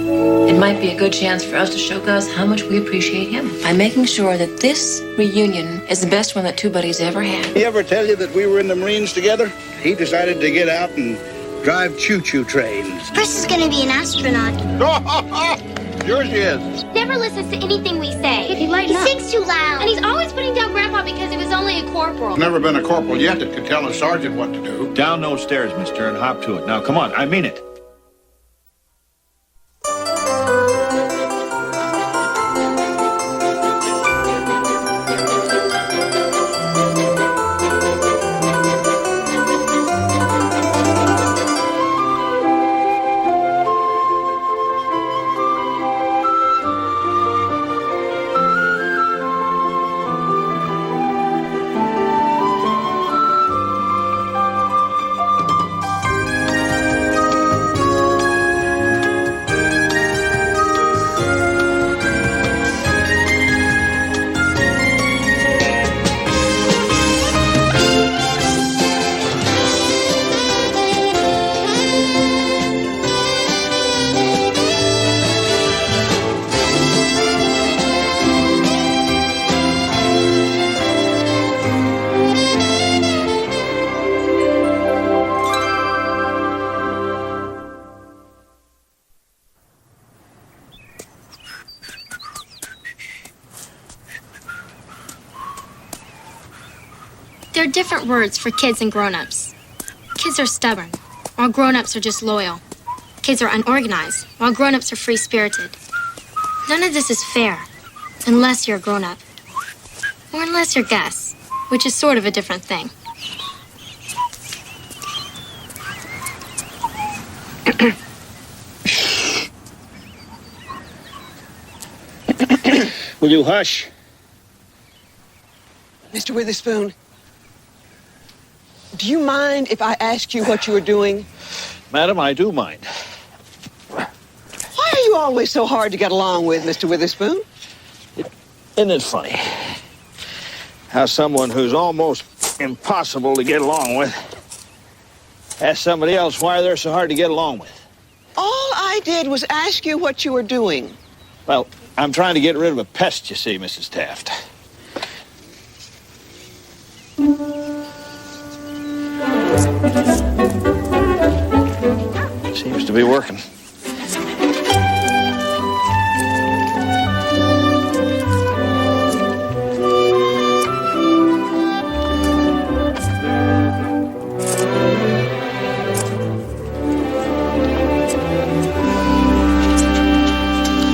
It might be a good chance for us to show Gus how much we appreciate him by making sure that this reunion is the best one that Two Buddies ever had. He ever tell you that we were in the Marines together? He decided to get out and drive choo-choo trains. Chris is going to be an astronaut. Sure she is. Never listens to anything we say. He sings too loud. And he's always putting down Grandpa because he was only a corporal. Never been a corporal yet that could tell a sergeant what to do. Down those stairs, mister, and hop to it. Now, come on, I mean it. There are different words for kids and grown-ups. Kids are stubborn, while grown-ups are just loyal. Kids are unorganized, while grown-ups are free-spirited. None of this is fair, unless you're a grown-up. Or unless you're Gus, which is sort of a different thing. Will you hush? Mr. Witherspoon, do you mind if I ask you what you are doing? Madam, I do mind. Why are you always so hard to get along with, Mr. Witherspoon? Isn't it funny how someone who's almost impossible to get along with asks somebody else why they're so hard to get along with? All I did was ask you what you were doing. Well, I'm trying to get rid of a pest, you see, Mrs. Taft. Seems to be working.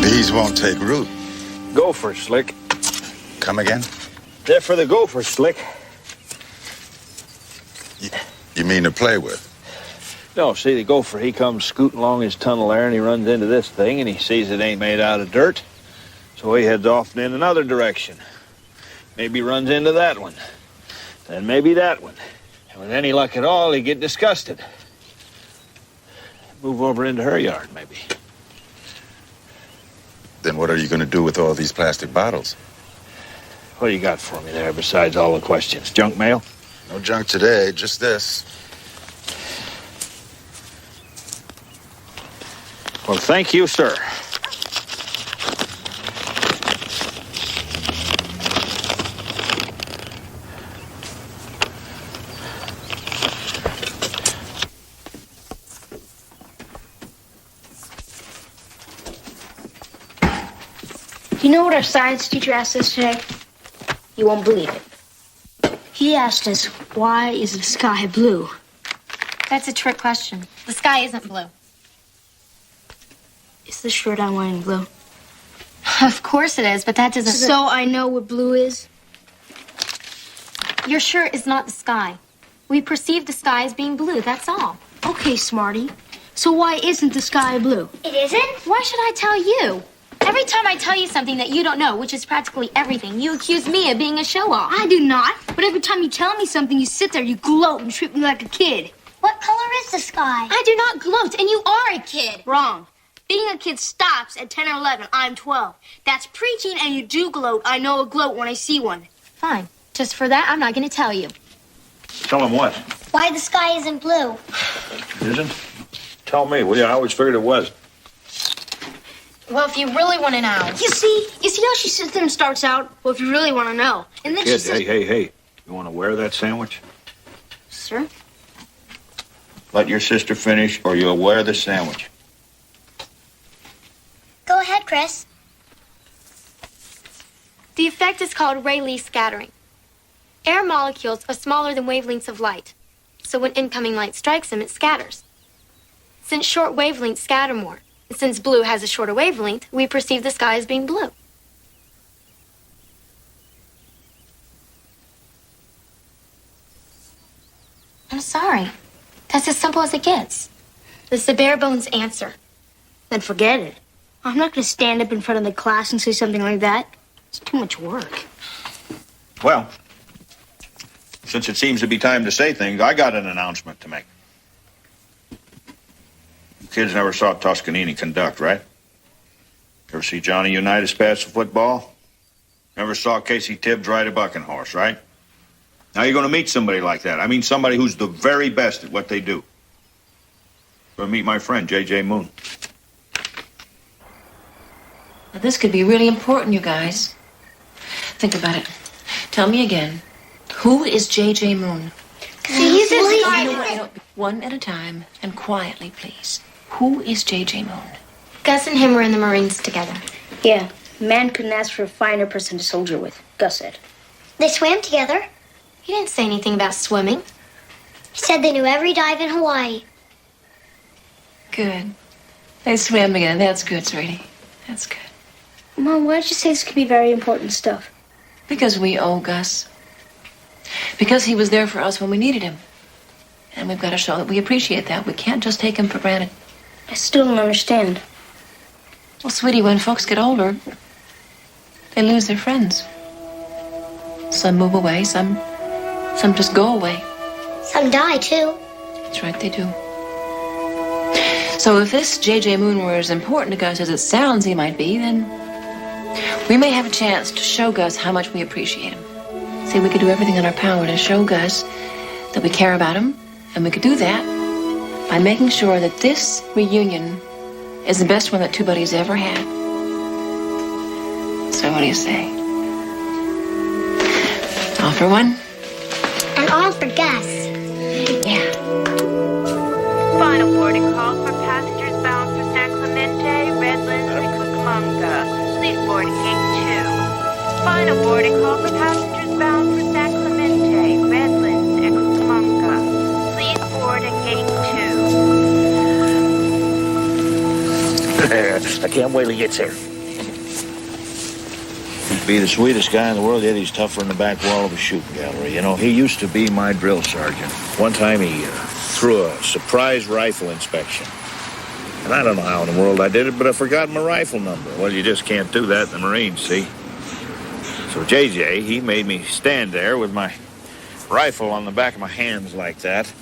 Bees won't take root. Gopher, Slick. Come again? They're for the gopher, Slick. You mean to play with? No, see, the gopher, he comes scooting along his tunnel there, and he runs into this thing, and he sees it ain't made out of dirt. So he heads off in another direction. Maybe runs into that one. Then maybe that one. And with any luck at all, he'd get disgusted. Move over into her yard, maybe. Then what are you going to do with all these plastic bottles? What do you got for me there besides all the questions? Junk mail? No junk today, just this. Well, thank you, sir. Do you know what our science teacher asked us today? You won't believe it. He asked us, why is the sky blue? That's a trick question. The sky isn't blue. Is the shirt I'm wearing blue? Of course it is, but that doesn't... So I know what blue is? Your shirt is not the sky. We perceive the sky as being blue, that's all. Okay, Smarty. So why isn't the sky blue? It isn't? Why should I tell you? Every time I tell you something that you don't know, which is practically everything, you accuse me of being a show-off. I do not. But every time you tell me something, you sit there, you gloat and treat me like a kid. What color is the sky? I do not gloat, and you are a kid. Wrong. Being a kid stops at 10 or 11. I'm 12. That's preaching, and you do gloat. I know a gloat when I see one. Fine. Just for that, I'm not going to tell you. Tell him what? Why the sky isn't blue. Isn't? Tell me, will you? I always figured it was. Well, if you really want to know. You see how she sits there and starts out? Well, if you really want to know. And then Kid, she says, hey. You want to wear that sandwich? Sir? Let your sister finish, or you'll wear the sandwich. Go ahead, Chris. The effect is called Rayleigh scattering. Air molecules are smaller than wavelengths of light, so when incoming light strikes them, it scatters. Since short wavelengths scatter more, and since blue has a shorter wavelength, we perceive the sky as being blue. I'm sorry. That's as simple as it gets. It's the bare bones answer. Then forget it. I'm not going to stand up in front of the class and say something like that. It's too much work. Well, since it seems to be time to say things, I got an announcement to make. You kids never saw Toscanini conduct, right? Ever see Johnny Unitas pass the football? Never saw Casey Tibbs ride a bucking horse, right? Now you're going to meet somebody like that. I mean, somebody who's the very best at what they do. Going to meet my friend, J.J. Moon. Now, this could be really important, you guys. Think about it. Tell me again. Who is J.J. Moon? He's a No, one at a time, and quietly, please. Who is J.J. Moon? Gus and him were in the Marines together. Yeah, man couldn't ask for a finer person to soldier with, Gus said. They swam together. He didn't say anything about swimming. He said they knew every dive in Hawaii. Good. They swam together. That's good, sweetie. That's good. Mom, why did you say this could be very important stuff? Because we owe Gus. Because he was there for us when we needed him. And we've got to show that we appreciate that. We can't just take him for granted. I still don't understand. Well, sweetie, when folks get older, they lose their friends. Some move away, some just go away. Some die, too. That's right, they do. So if this J.J. Moon were as important to Gus as it sounds he might be, then we may have a chance to show Gus how much we appreciate him. See, we could do everything in our power to show Gus that we care about him, and we could do that by making sure that this reunion is the best one that two buddies ever had. So what do you say? All for one? And all for Gus. Yeah. Final boarding call for passengers bound for San Clemente, Redlands, and Cucamonga. Please board at gate 2. Final boarding call for passengers bound for San Clemente, Redlands, and Cucamonga. Please board at gate 2. I can't wait till he gets here. He'd be the sweetest guy in the world, yet he's tougher in the back wall of a shooting gallery. You know, he used to be my drill sergeant. One time he threw a surprise rifle inspection. And I don't know how in the world I did it, but I forgot my rifle number. Well, you just can't do that in the Marines, see? So JJ, he made me stand there with my rifle on the back of my hands like that.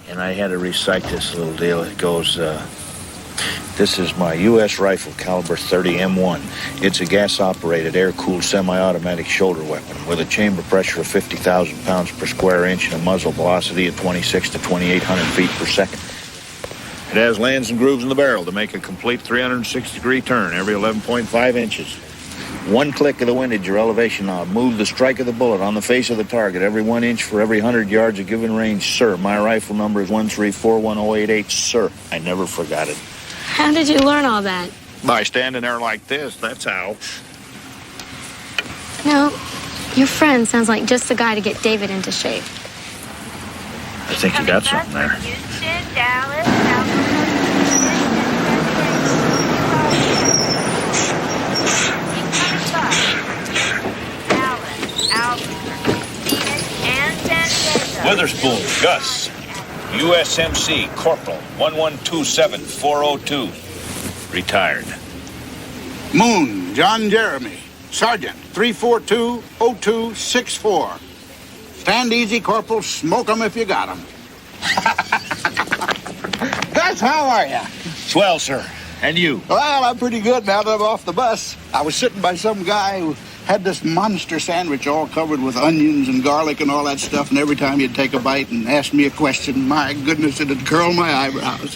And I had to recite this little deal. It goes, this is my U.S. rifle, caliber 30 M1. It's a gas-operated, air-cooled, semi-automatic shoulder weapon with a chamber pressure of 50,000 pounds per square inch and a muzzle velocity of 26 to 2,800 feet per second. It has lands and grooves in the barrel to make a complete 360-degree turn every 11.5 inches. One click of the windage or elevation knob moves the strike of the bullet on the face of the target every 1 inch for every 100 yards of given range, sir. My rifle number is 1341088, sir. I never forgot it. How did you learn all that? By standing there like this, that's how. No, your friend sounds like just the guy to get David into shape. I think you got something there. Houston, Dallas, Albuquerque, and San Diego. Witherspoon, Gus. USMC, Corporal, 1127402. Retired. Moon, John Jeremy, Sergeant, 3420264. Stand easy, Corporal. Smoke 'em if you got 'em. Gus, how are you? Swell, sir. And you? Well, I'm pretty good now that I'm off the bus. I was sitting by some guy who had this monster sandwich all covered with onions and garlic and all that stuff, and every time he'd take a bite and ask me a question, my goodness, it'd curl my eyebrows.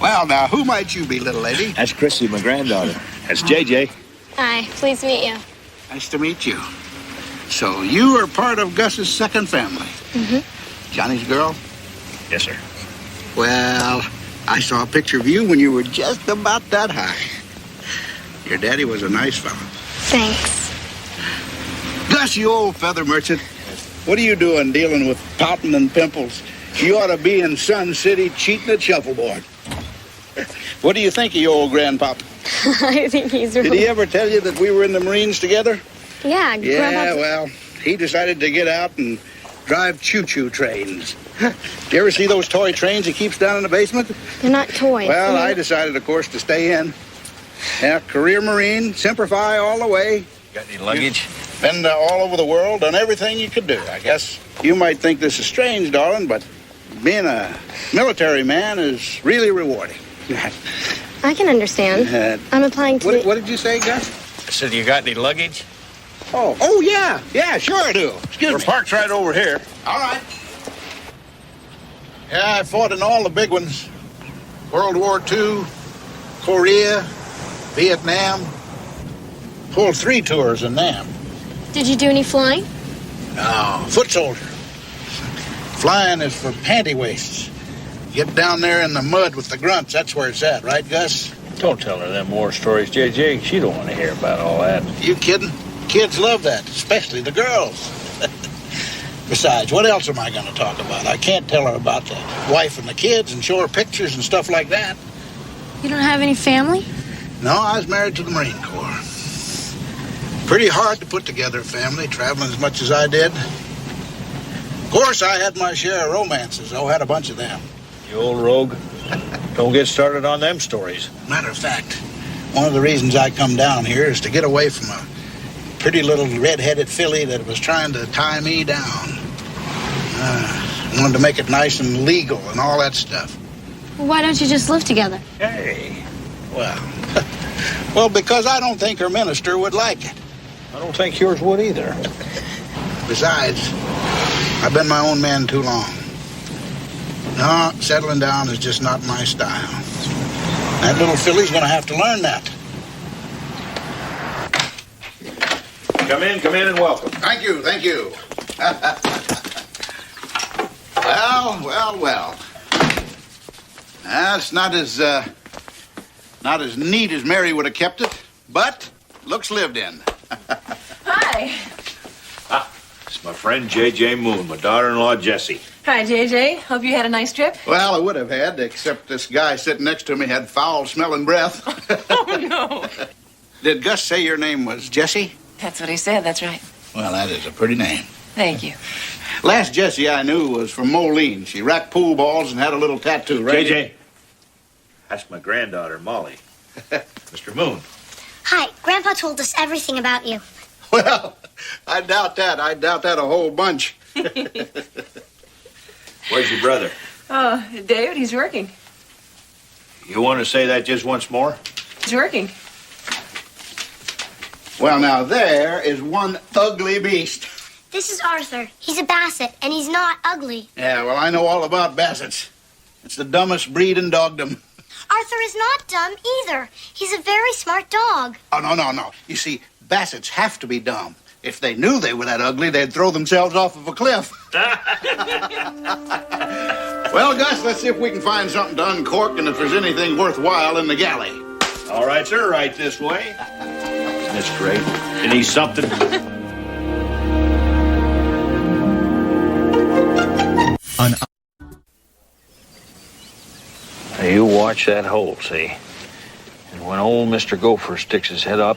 Well, now, who might you be, little lady? That's Chrissy, my granddaughter. That's JJ. Hi, pleased to meet you. Nice to meet you. So you are part of Gus's second family? Mm-hmm. Johnny's girl? Yes, sir. Well, I saw a picture of you when you were just about that high. Your daddy was a nice fellow. Thanks. Gus, you old feather merchant, what are you doing dealing with pouting and pimples? You ought to be in Sun City cheating at shuffleboard. What do you think of your old grandpop? I think he's Did he ever tell you that we were in the Marines together? Yeah, Yeah, Grandpa... well, he decided to get out and drive choo-choo trains. Do you ever see those toy trains he keeps down in the basement? They're not toys. Well, I decided, of course, to stay in. Yeah, career Marine, Semper Fi all the way. Got any luggage? Been all over the world, done everything you could do. I guess you might think this is strange, darling, but being a military man is really rewarding. I can understand. I'm applying to... What did you say, Gus? I said, you got any luggage? Oh, yeah. Yeah, sure I do. Excuse We're me. parked right over here. All right. Yeah, I fought in all the big ones. World War II, Korea, Vietnam. Pulled 3 tours in them. Did you do any flying? No, foot soldier. Flying is for panty waists. Get down there in the mud with the grunts. That's where it's at, right, Gus? Don't tell her them war stories, JJ. She don't want to hear about all that. You kidding? Kids love that, especially the girls. Besides, what else am I going to talk about? I can't tell her about the wife and the kids and show her pictures and stuff like that. You don't have any family? No, I was married to the Marine Corps. Pretty hard to put together a family, traveling as much as I did. Of course, I had my share of romances. I had a bunch of them. You old rogue. Don't get started on them stories. Matter of fact, one of the reasons I come down here is to get away from a pretty little red-headed filly that was trying to tie me down. Wanted to make it nice and legal and all that stuff. Well, why don't you just live together? Hey, well, because I don't think her minister would like it. I don't think yours would either. Besides, I've been my own man too long. No, settling down is just not my style. That little filly's gonna have to learn that. Come in and welcome. Thank you. Well. It's not as neat as Mary would have kept it, but looks lived in. Hi. It's my friend JJ Moon, my daughter-in-law Jessie. Hi, JJ. Hope you had a nice trip. Well, I would have had, except this guy sitting next to me had foul-smelling breath. Oh, no. Did Gus say your name was Jessie? That's what he said. That's right. Well, that is a pretty name. Thank you. Last Jessie I knew was from Moline. She racked pool balls and had a little tattoo, right? JJ, that's my granddaughter, Molly. Mr. Moon. Hi, Grandpa told us everything about you. Well, I doubt that. I doubt that a whole bunch. Where's your brother? Oh, David, he's working. You want to say that just once more? He's working. Well, now, there is one ugly beast. This is Arthur. He's a basset, and he's not ugly. Yeah, well, I know all about bassets. It's the dumbest breed in dogdom. Arthur is not dumb either. He's a very smart dog. Oh, no. You see, bassets have to be dumb. If they knew they were that ugly, they'd throw themselves off of a cliff. Well, Gus, let's see if we can find something to uncork and if there's anything worthwhile in the galley. All right, sir, right this way. Isn't this great? You need something? Now, you watch that hole, see? And when old Mr. Gopher sticks his head up,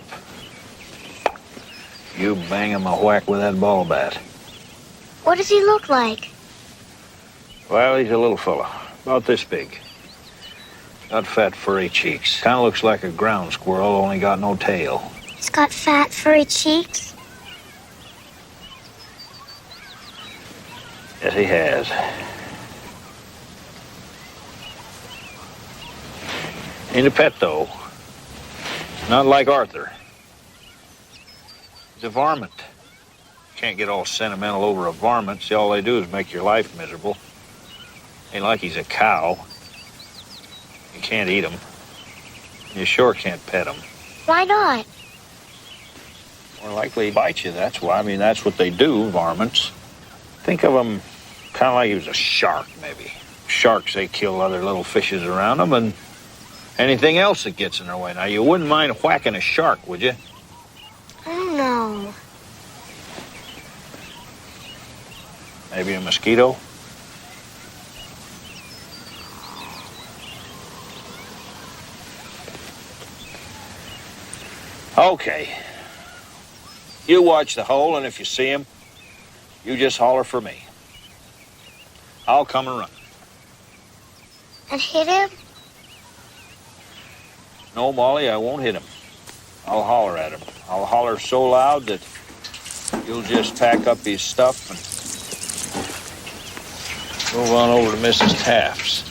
you bang him a whack with that ball bat. What does he look like? Well, he's a little fella, about this big. Got fat, furry cheeks. Kind of looks like a ground squirrel, only got no tail. He's got fat, furry cheeks. Yes, he has. Ain't a pet, though. Not like Arthur. He's a varmint. Can't get all sentimental over a varmint. See, all they do is make your life miserable. Ain't like he's a cow. You can't eat them. You sure can't pet them. Why not? More likely to bite you, that's why. I mean, that's what they do, varmints. Think of them kind of like he was a shark, maybe. Sharks, they kill other little fishes around them and anything else that gets in their way. Now, you wouldn't mind whacking a shark, would you? I don't know. Maybe a mosquito? Okay. You watch the hole, and if you see him, you just holler for me. I'll come and run. And hit him? No, Molly, I won't hit him. I'll holler at him. I'll holler so loud that you'll just pack up his stuff and move on over to Mrs. Taft's.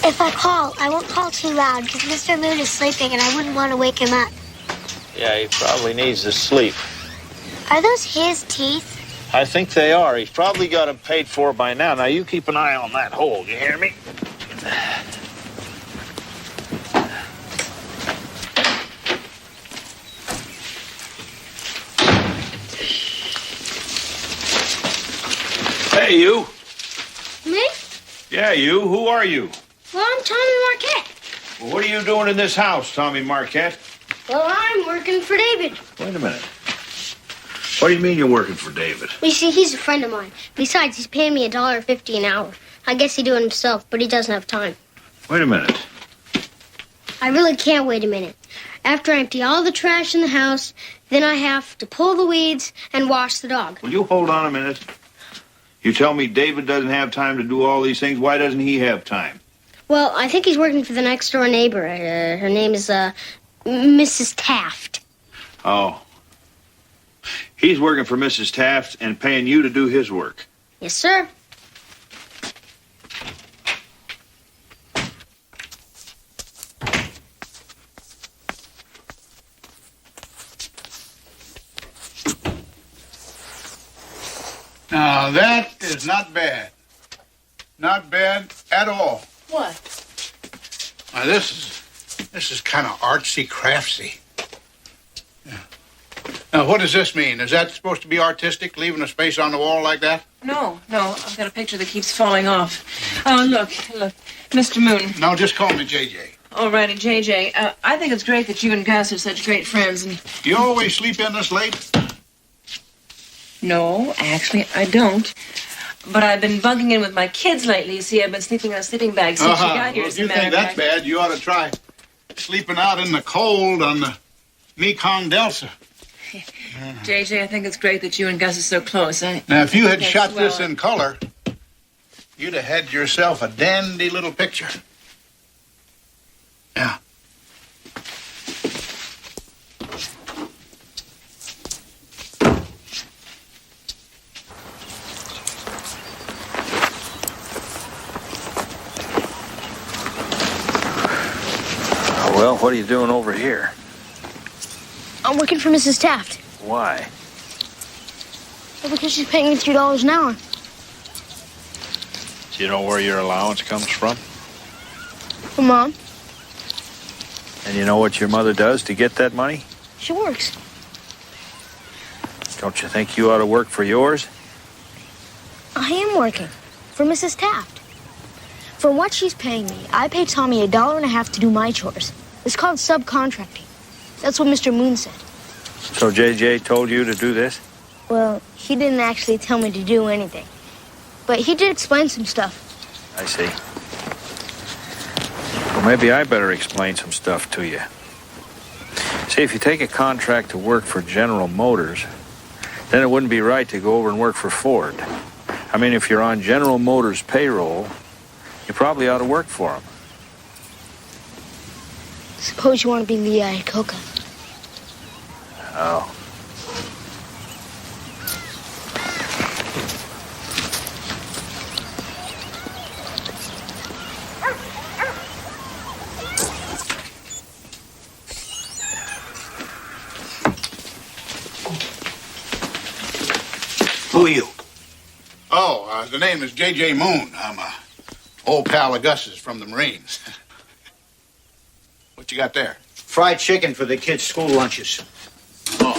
If I call, I won't call too loud because Mr. Moon is sleeping and I wouldn't want to wake him up. Yeah, he probably needs to sleep. Are those his teeth? I think they are. He's probably got them paid for by now. Now, you keep an eye on that hole. You hear me? Hey, you. Me? Yeah, you. Who are you? Well, I'm Tommy Marquette. Well, what are you doing in this house, Tommy Marquette? Well, I'm working for David. Wait a minute. What do you mean you're working for David? You see, he's a friend of mine. Besides, he's paying me $1.50 an hour. I guess he'd do it himself, but he doesn't have time. Wait a minute. I really can't wait a minute. After I empty all the trash in the house, then I have to pull the weeds and wash the dog. Will you hold on a minute? You tell me David doesn't have time to do all these things. Why doesn't he have time? Well, I think he's working for the next door neighbor. Her name is, Mrs. Taft. Oh. He's working for Mrs. Taft and paying you to do his work. Yes, sir. Now, that is not bad. Not bad at all. What? Now, this is kind of artsy craftsy. Yeah. Now, what does this mean? Is that supposed to be artistic, leaving a space on the wall like that? No. I've got a picture that keeps falling off. Oh, look. Mr. Moon. No, just call me JJ. Alrighty, JJ. I think it's great that you and Gus are such great friends. And You always sleep in this late? no, actually, I don't. But I've been bunking in with my kids lately. You see, I've been sleeping in a sleeping bag since you got here. Well, as if a you matter think of that's fact. bad, you ought to try sleeping out in the cold on the Mekong Delta. JJ, I think it's great that you and Gus are so close. Now, if you had That's shot this swell. in color, you'd have had yourself a dandy little picture. Yeah. Well, what are you doing over here? I'm working for Mrs. Taft. Why? Well, because she's paying me $3 an hour. Do you know where your allowance comes from? Well, Mom, And you know what your mother does to get that money? she works. Don't you think you ought to work for yours? I am working for Mrs. Taft. For what she's paying me, I pay Tommy $1.50 to do my chores. It's called subcontracting. That's what Mr. Moon said. So JJ told you to do this? Well, he didn't actually tell me to do anything. But he did explain some stuff. I see. Well, maybe I better explain some stuff to you. See, if you take a contract to work for General Motors, then it wouldn't be right to go over and work for Ford. I mean, if you're on General Motors' payroll, you probably ought to work for them. Suppose you want to be Lee Iacocca. Oh. Who are you? Oh, the name is J.J. Moon. I'm a Old pal of Gus's from the Marines. What you got there? Fried chicken for the kids' school lunches. Oh.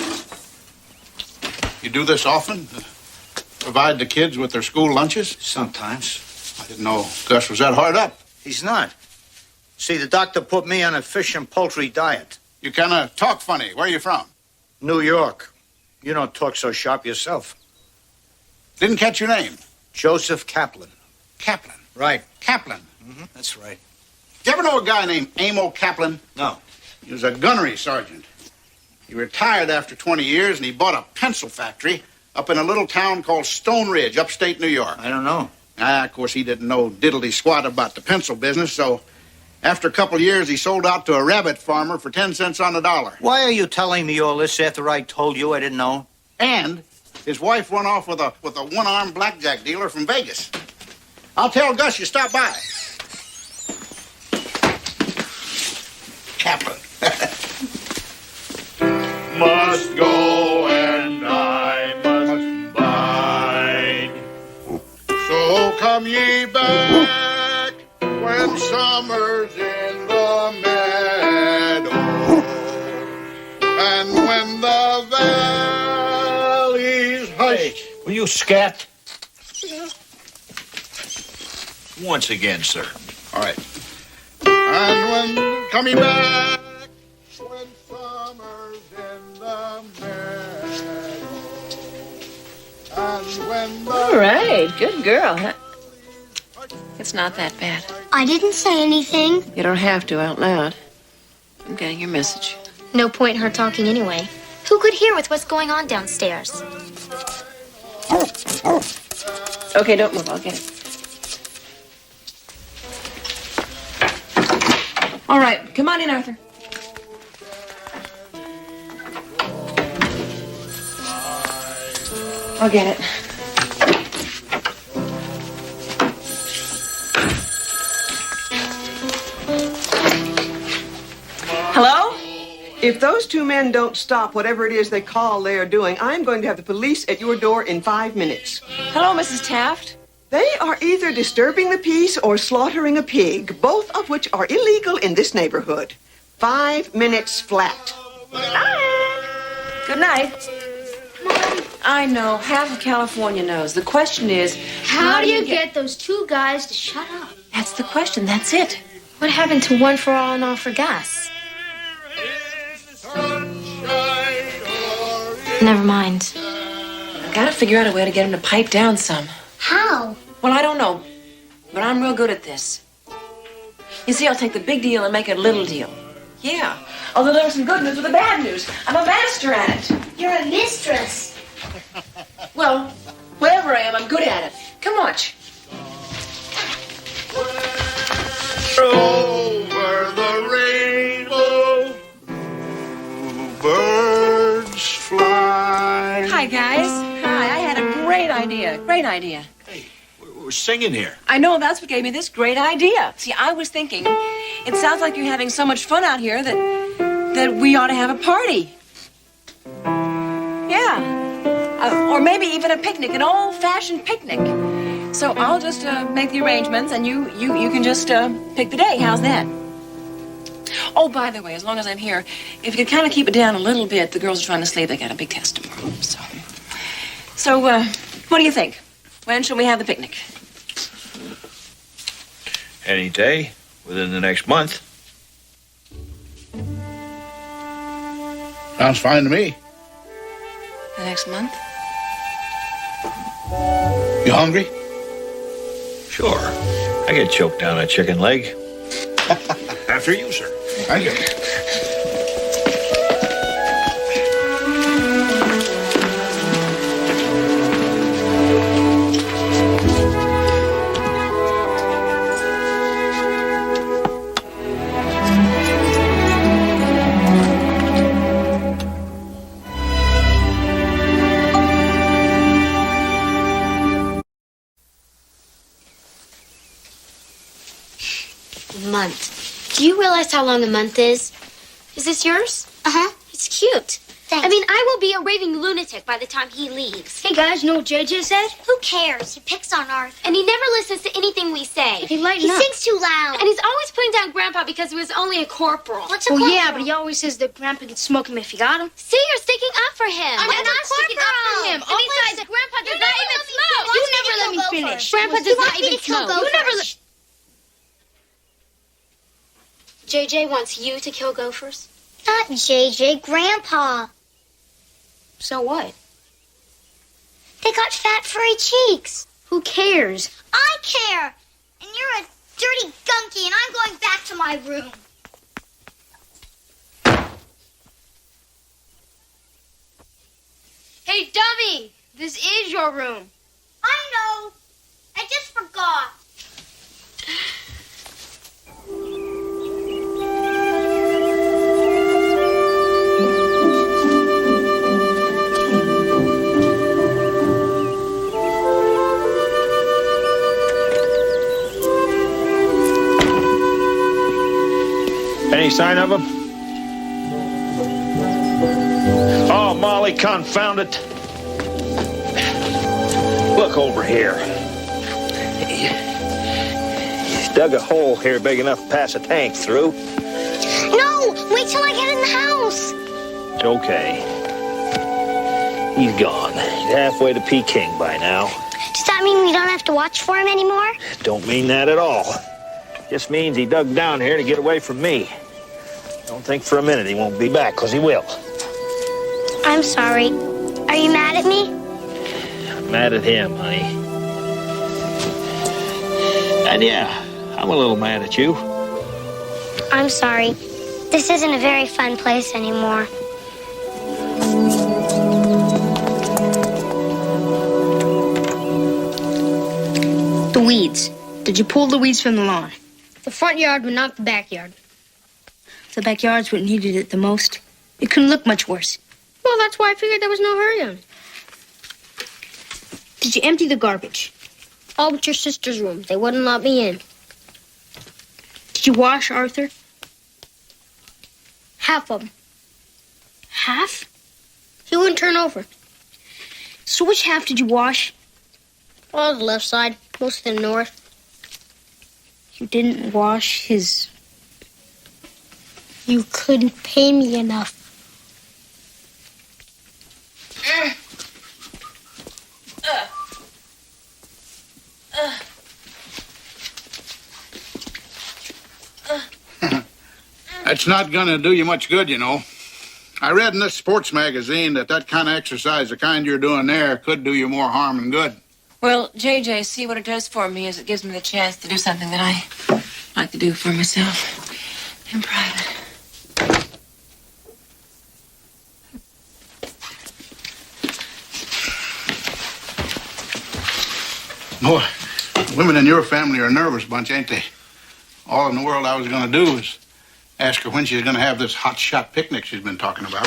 You do this often? Provide the kids with their school lunches? Sometimes. I didn't know Gus was that hard up. He's not. See, the doctor put me on a fish and poultry diet. You kind of talk funny. Where are you from? New York. You don't talk so sharp yourself. Didn't catch your name. Joseph Kaplan. Kaplan. Right. Kaplan. Mm-hmm. That's right. You ever know a guy named Amo Kaplan? No. He was a gunnery sergeant. He retired after 20 years, and he bought a pencil factory up in a little town called Stone Ridge, upstate New York. I don't know. Of course, he didn't know diddly squat about the pencil business, so after a couple of years, he sold out to a rabbit farmer for 10 cents on the dollar. Why are you telling me all this after I told you I didn't know? And his wife run off with a one-armed blackjack dealer from Vegas. I'll tell Gus you stop by. Kaplan. Must go and I must bide. So come ye back when summer's in the meadow, and when the valley's hushed. Hey, will you scat? Once again, sir. All right. And when come ye back when summer's in the meadow, and when the All right, good girl. It's not that bad. I didn't say anything. You don't have to out loud. I'm getting your message. No point in her talking anyway. Who could hear with what's going on downstairs? Okay, don't move. I'll get it. All right, come on in, Arthur. I'll get it. Hello? If those two men don't stop whatever it is they call they are doing, I'm going to have the police at your door in 5 minutes. Hello, Mrs. Taft. They are either disturbing the peace or slaughtering a pig, both of which are illegal in this neighborhood. 5 minutes flat. Good night. I know. Half of California knows. The question is, How do you get those two guys to shut up? That's the question. That's it. What happened to one for all and all for Gus? Never mind. I've got to figure out a way to get him to pipe down some. How? Well, I don't know, but I'm real good at this. You see, I'll take the big deal and make it a little deal. Yeah. I'll deliver some good news with the bad news. I'm a master at it. You're a mistress. Well, whatever I am, I'm good at it. Come watch. Over the rainbow, birds fly. Hi, guys. Hi. I had a great idea. Great idea. We're singing here. I know, that's what gave me this great idea. See, I was thinking, it sounds like you're having so much fun out here that we ought to have a party. Yeah. Or maybe even a picnic, an old-fashioned picnic. So I'll just make the arrangements, and you can just pick the day. How's that? Oh, by the way, as long as I'm here, if you could kind of keep it down a little bit, the girls are trying to sleep. They got a big test tomorrow. So what do you think? When shall we have the picnic? Any day within the next month. Sounds fine to me. The next month? You hungry? Sure. I get choked down a chicken leg. After you, sir. Thank you. Month. Do you realize how long a month is? Is this yours? Uh-huh. It's cute. Thanks. I mean, I will be a raving lunatic by the time he leaves. Hey, guys, know what JJ said? Who cares? He picks on Arthur. And he never listens to anything we say. Hey, lighten He up. sings too loud. And he's always putting down Grandpa because he was only a corporal. What's a Well, corporal? yeah, but he always says that Grandpa can smoke him if you got him. See, you're sticking up for him. I'm not sticking up for him. And besides, Grandpa does not even smoke. You never let me finish. Grandpa He does wants not me even to kill smoke. You never gophers. JJ wants you to kill gophers? Not JJ, Grandpa. So what? They got fat, furry cheeks. Who cares? I care. And you're a dirty gunky, and I'm going back to my room. Hey, dummy! This is your room. I know. I just forgot. Any sign of him? Oh, Molly, confound it. Look over here. He's dug a hole here big enough to pass a tank through. No, wait till I get in the house. It's okay. He's gone. He's halfway to Peking by now. Does that mean we don't have to watch for him anymore? Don't mean that at all. Just means he dug down here to get away from me. Don't think for a minute he won't be back, 'cause he will. I'm sorry. Are you mad at me? I'm mad at him, honey. And yeah, I'm a little mad at you. I'm sorry. This isn't a very fun place anymore. The weeds. Did you pull the weeds from the lawn? The front yard, but not the backyard. The backyard's what needed it the most. It couldn't look much worse. Well, that's why I figured there was no hurry on it. Did you empty the garbage? All but your sister's room. They wouldn't let me in. Did you wash Arthur? Half of him. Half? He wouldn't turn over. So which half did you wash? All the left side, most of the north. You didn't wash his... You couldn't pay me enough. That's not going to do you much good, you know. I read in this sports magazine that kind of exercise, the kind you're doing there, could do you more harm than good. Well, JJ, see, what it does for me is it gives me the chance to do something that I like to do for myself in private. Boy, women in your family are a nervous bunch, ain't they? All in the world I was going to do is ask her when she's going to have this hot shot picnic she's been talking about.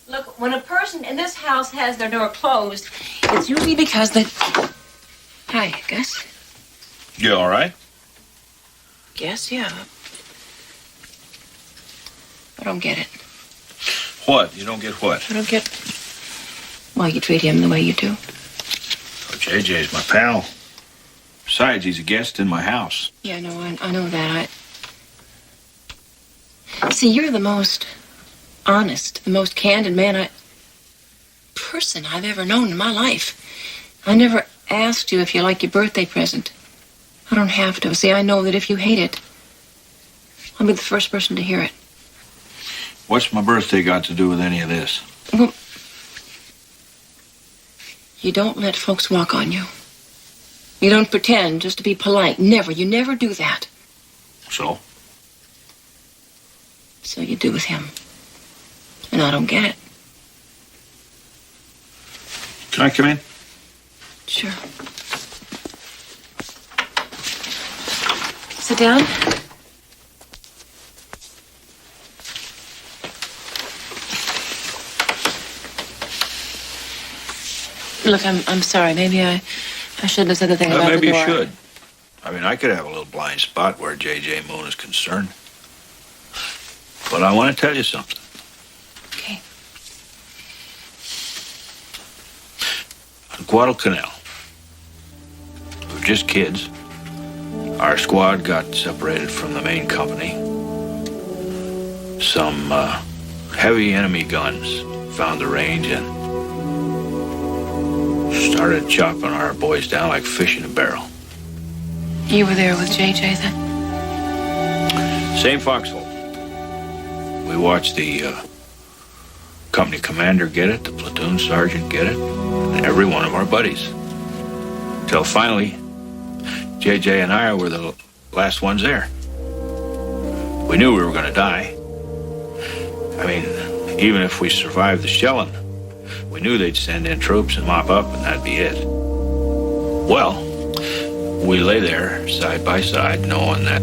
Look, when a person in this house has their door closed, it's usually because they... Hi, Gus. You all right? Guess, yeah. I don't get it. What? You don't get what? I don't get why you treat him the way you do. Oh, JJ's my pal. Besides, he's a guest in my house. Yeah, no, I know that. See, you're the most honest, the most candid person I've ever known in my life. I never asked you if you like your birthday present. I don't have to. See, I know that if you hate it, I'll be the first person to hear it. What's my birthday got to do with any of this? Well, you don't let folks walk on you. You don't pretend just to be polite. Never. You never do that. So? So you do with him. And I don't get it. Can I come in? Sure. Sit down. Look, I'm sorry. Maybe I shouldn't have said the thing about Maybe the door. you should. I mean, I could have a little blind spot where J.J. Moon is concerned. But I want to tell you something. Okay. On Guadalcanal, we were just kids. Our squad got separated from the main company. Some heavy enemy guns found the range and started chopping our boys down like fish in a barrel. You were there with J.J. then? Same foxhole. We watched the company commander get it, the platoon sergeant get it, and every one of our buddies. Till finally, J.J. and I were the last ones there. We knew we were going to die. I mean, even if we survived the shelling, we knew they'd send in troops and mop up, and that'd be it. Well, we lay there side by side, knowing that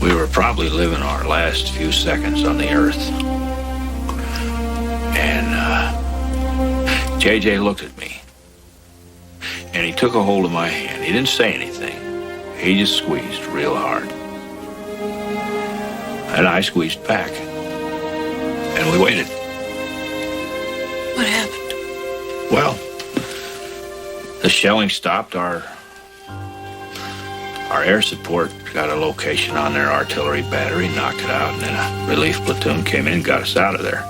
we were probably living our last few seconds on the earth. And J.J. looked at me, and he took a hold of my hand. He didn't say anything. He just squeezed real hard. And I squeezed back. And we waited. What happened? Well, the shelling stopped. Our air support got a location on their artillery battery, knocked it out, and then a relief platoon came in and got us out of there.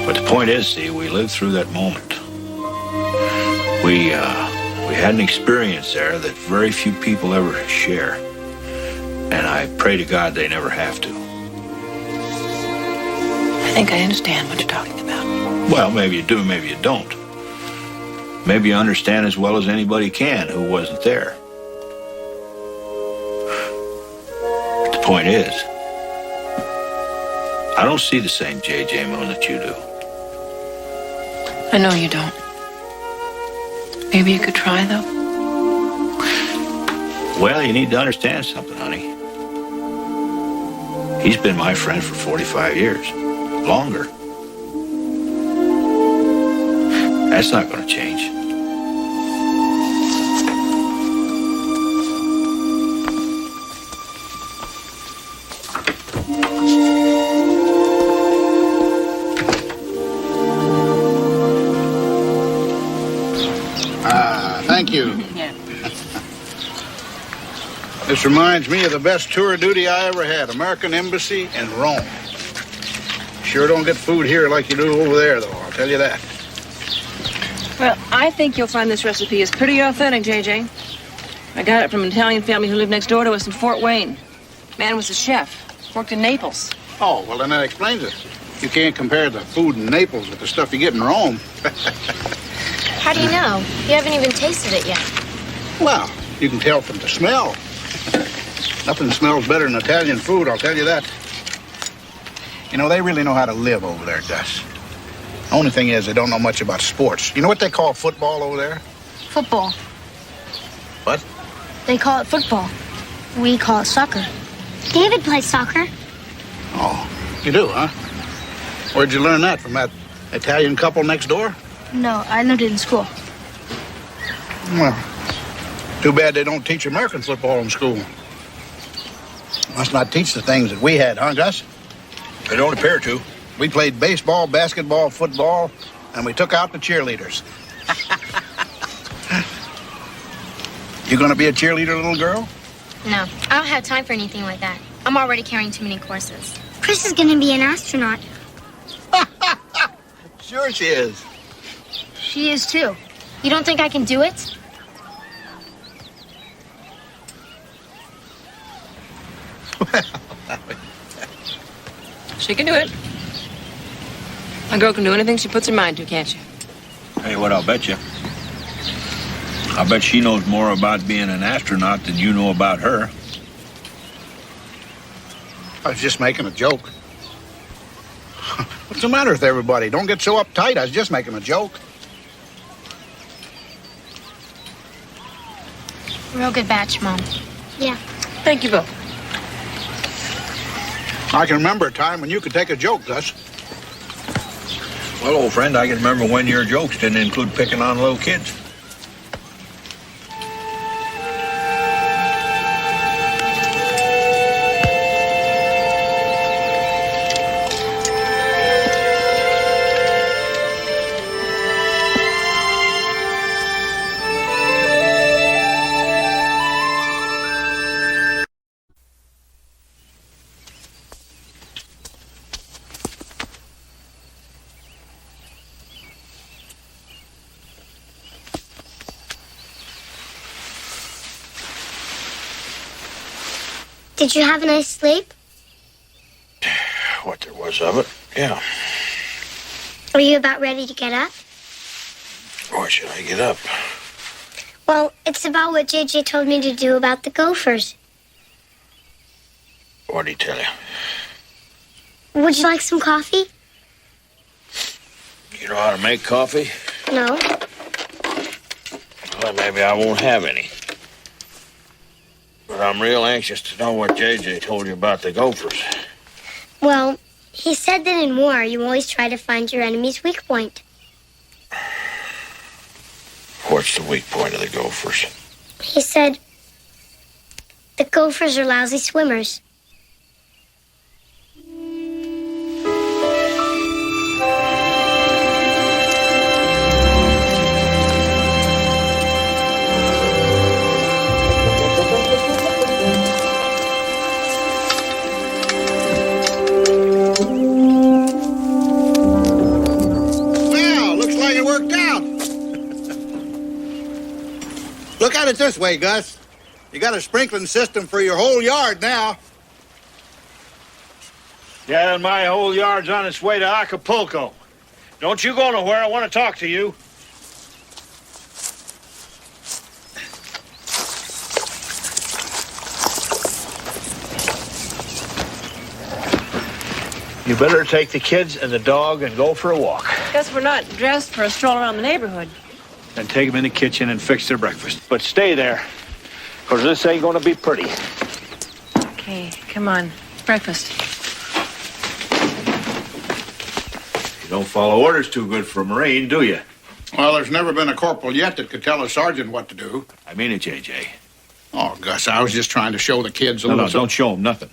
But the point is, see, we lived through that moment. We had an experience there that very few people ever share. And I pray to God they never have to. I think I understand what you're talking about. Well, maybe you do, maybe you don't. Maybe you understand as well as anybody can who wasn't there. But the point is, I don't see the same J.J. Moon that you do. I know you don't. Maybe you could try, though? Well, you need to understand something, honey. He's been my friend for 45 years. Longer. That's not going to change. Thank you. Yeah. This reminds me of the best tour of duty I ever had, American Embassy in Rome. Sure don't get food here like you do over there, though, I'll tell you that. Well, I think you'll find this recipe is pretty authentic, J.J. I got it from an Italian family who lived next door to us in Fort Wayne. Man was a chef, worked in Naples. Oh, well, then that explains it. You can't compare the food in Naples with the stuff you get in Rome. How do you know? You haven't even tasted it yet. Well, you can tell from the smell. Nothing smells better than Italian food, I'll tell you that. You know, they really know how to live over there, Gus. The only thing is they don't know much about sports. You know what they call football over there? Football. What? They call it football. We call it soccer. David plays soccer. Oh, you do, huh? Where'd you learn that? From that Italian couple next door? No, I learned it in school. Well, too bad they don't teach American football in school. Must not teach the things that we had, huh, Gus? They don't appear to. We played baseball, basketball, football, and we took out the cheerleaders. You gonna be a cheerleader, little girl? No, I don't have time for anything like that. I'm already carrying too many courses. Chris is gonna be an astronaut. Sure she is. She is too. You don't think I can do it? She can do it. A girl can do anything she puts her mind to, can't you? Hey, what I'll bet you. I bet she knows more about being an astronaut than you know about her. I was just making a joke. What's the matter with everybody? Don't get so uptight. I was just making a joke. Real good batch, Mom. Yeah. Thank you both. I can remember a time when you could take a joke, Gus. Well, old friend, I can remember when your jokes didn't include picking on little kids. Did you have a nice sleep? What there was of it, yeah. Are you about ready to get up? Why should I get up? Well, it's about what JJ told me to do about the gophers. What'd he tell you? Would you like some coffee? You know how to make coffee? No. Well, maybe I won't have any. But I'm real anxious to know what JJ told you about the gophers. Well, he said that in war, you always try to find your enemy's weak point. What's the weak point of the gophers? He said the gophers are lousy swimmers. Well, looks like it worked out. Look at it this way, Gus. You got a sprinkling system for your whole yard now. Yeah, and my whole yard's on its way to Acapulco. Don't you go nowhere. I want to talk to you. You better take the kids and the dog and go for a walk. Guess we're not dressed for a stroll around the neighborhood. Then take them in the kitchen and fix their breakfast. But stay there, because this ain't going to be pretty. Okay, come on. Breakfast. You don't follow orders too good for a Marine, do you? Well, there's never been a corporal yet that could tell a sergeant what to do. I mean it, J.J. Oh, Gus, I was just trying to show the kids a No, little... don't show them nothing.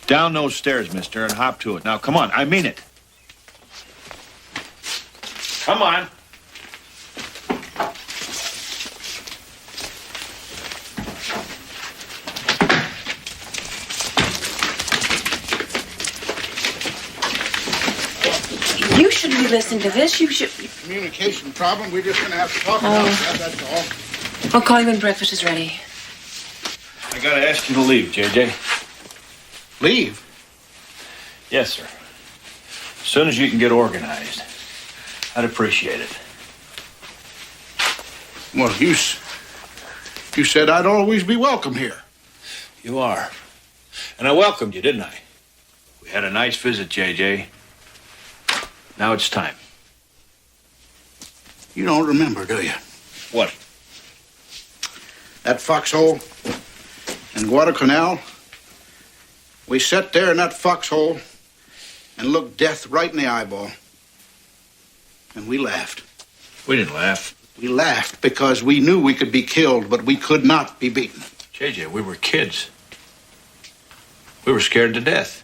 Down those stairs, mister, and hop to it. Now, come on, I mean it. Come on. You shouldn't be listening to this. You should... Communication problem. We're just going to have to talk about that, that's all. I'll call you when breakfast is ready. I gotta ask you to leave, J.J. Leave? Yes, sir. As soon as you can get organized, I'd appreciate it. Well, you said I'd always be welcome here. You are. And I welcomed you, didn't I? We had a nice visit, J.J. Now it's time. You don't remember, do you? What? That foxhole in Guadalcanal. We sat there in that foxhole and looked death right in the eyeball. And we laughed. We didn't laugh. We laughed because we knew we could be killed, but we could not be beaten. J.J., we were kids. We were scared to death.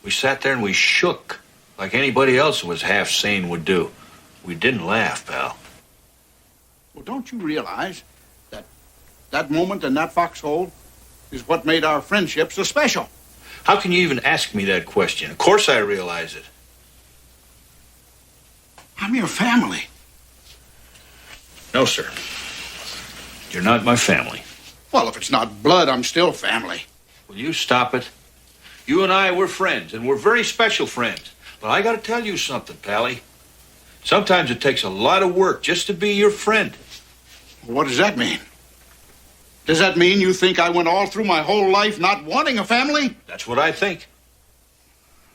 We sat there and we shook like anybody else who was half sane would do. We didn't laugh, pal. Well, don't you realize that moment in that foxhole is what made our friendship so special? How can you even ask me that question? Of course I realize it. I'm your family. No, sir. You're not my family. Well, if it's not blood, I'm still family. Will you stop it? You and I, we're friends, and we're very special friends. But I gotta tell you something, Pally. Sometimes it takes a lot of work just to be your friend. What does that mean? Does that mean you think I went all through my whole life not wanting a family? That's what I think.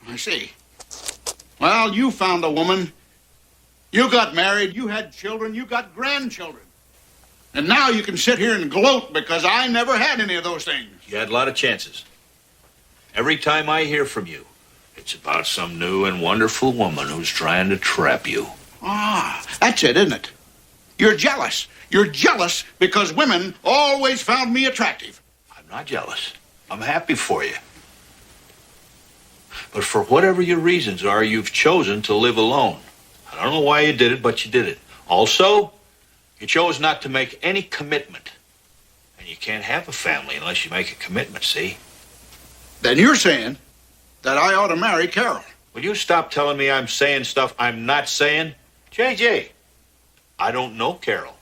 I see. Well, you found a woman. You got married. You had children. You got grandchildren. And now you can sit here and gloat because I never had any of those things. You had a lot of chances. Every time I hear from you, It's about some new and wonderful woman who's trying to trap you. Ah, that's it, isn't it? You're jealous. You're jealous because women always found me attractive. I'm not jealous. I'm happy for you. But for whatever your reasons are, you've chosen to live alone. I don't know why you did it, but you did it. Also, you chose not to make any commitment. And you can't have a family unless you make a commitment, see? Then you're saying that I ought to marry Carol. Will you stop telling me I'm saying stuff I'm not saying? JJ, I don't know Carol.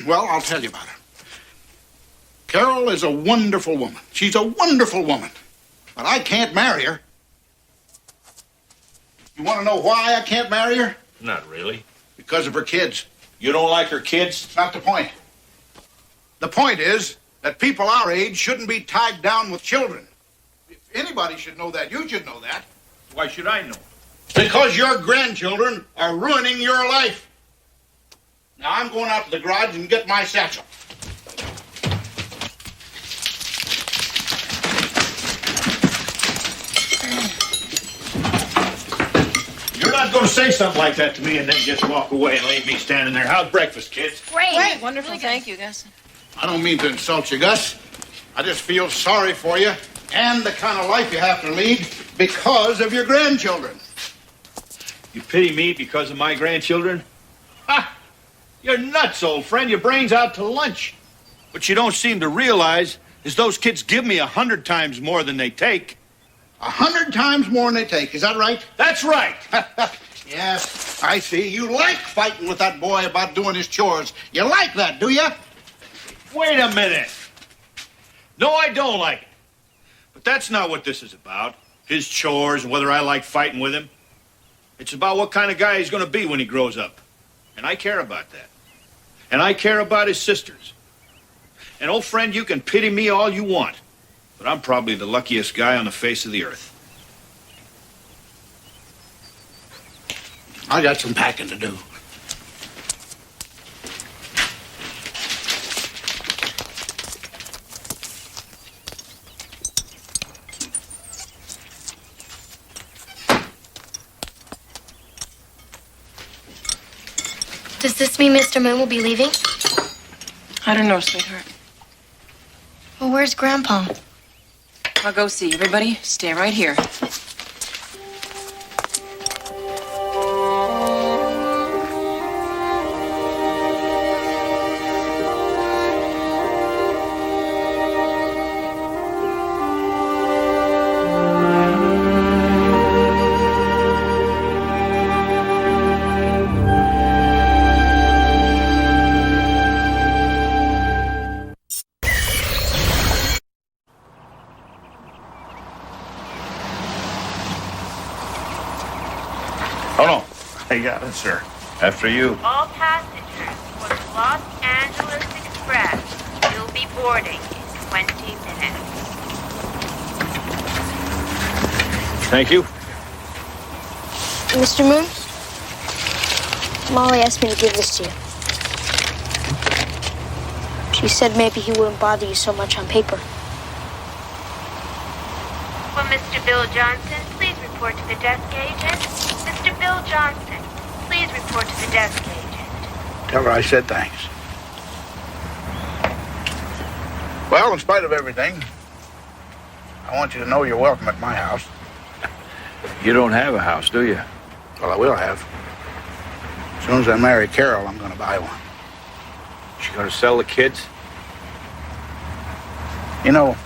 Well, I'll tell you about her. Carol is a wonderful woman. She's a wonderful woman. But I can't marry her. You want to know why I can't marry her? Not really. Because of her kids. You don't like her kids? It's not the point. The point is that people our age shouldn't be tied down with children. If anybody should know that, you should know that. Why should I know? Because your grandchildren are ruining your life. Now, I'm going out to the garage and get my satchel. You're not going to say something like that to me and then just walk away and leave me standing there. How's breakfast, kids? Great. Wonderful. Thank you, Gus. I don't mean to insult you, Gus. I just feel sorry for you and the kind of life you have to lead because of your grandchildren. You pity me because of my grandchildren? Ha! You're nuts, old friend. Your brain's out to lunch. What you don't seem to realize is those kids give me 100 times more than they take. 100 times more than they take. Is that right? That's right. Yes, I see. You like fighting with that boy about doing his chores. You like that, do you? Wait a minute. No, I don't like it. But that's not what this is about. His chores and whether I like fighting with him. It's about what kind of guy he's going to be when he grows up. And I care about that. And I care about his sisters. And, old friend, you can pity me all you want. But I'm probably the luckiest guy on the face of the earth. I got some packing to do. Does this mean Mr. Moon will be leaving? I don't know, sweetheart. Well, where's Grandpa? I'll go see everybody. Stay right here. Oh, no. I got it, sir. After you. All passengers for the Los Angeles Express will be boarding in 20 minutes. Thank you. Mr. Moon, Molly asked me to give this to you. She said maybe he wouldn't bother you so much on paper. Well, Mr. Bill Johnson, please report to the desk agent. Mr. Bill Johnson, please report to the desk agent. Tell her I said thanks. Well, in spite of everything, I want you to know you're welcome at my house. You don't have a house, do you? Well, I will have. As soon as I marry Carol, I'm going to buy one. You going to sell the kids? You know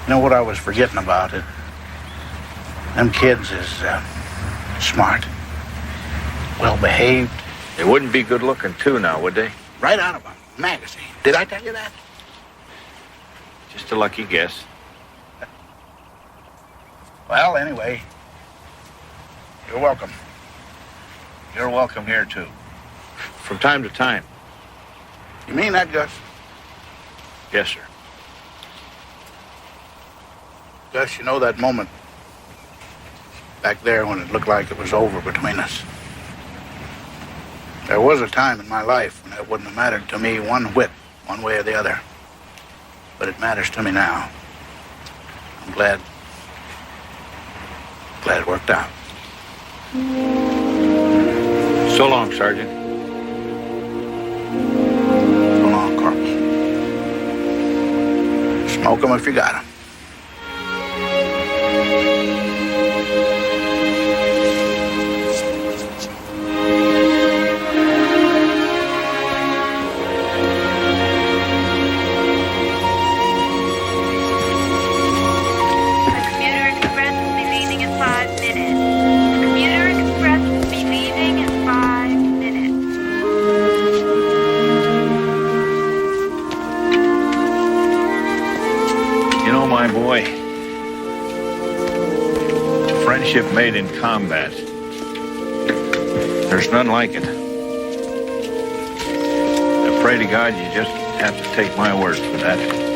what I was forgetting about it? Them kids is smart, well-behaved. They wouldn't be good looking, too, now, would they? Right out of a magazine. Did I tell you that? Just a lucky guess. Well, anyway, you're welcome. You're welcome here, too. From time to time. You mean that, Gus? Yes, sir. Gus, you know that moment back there when it looked like it was over between us? There was a time in my life when it wouldn't have mattered to me one whit, one way or the other. But it matters to me now. I'm glad Glad it worked out. So long, Sergeant. So long, Corporal. Smoke 'em if you got 'em. My boy, friendship made in combat. There's none like it. I pray to God you just have to take my word for that.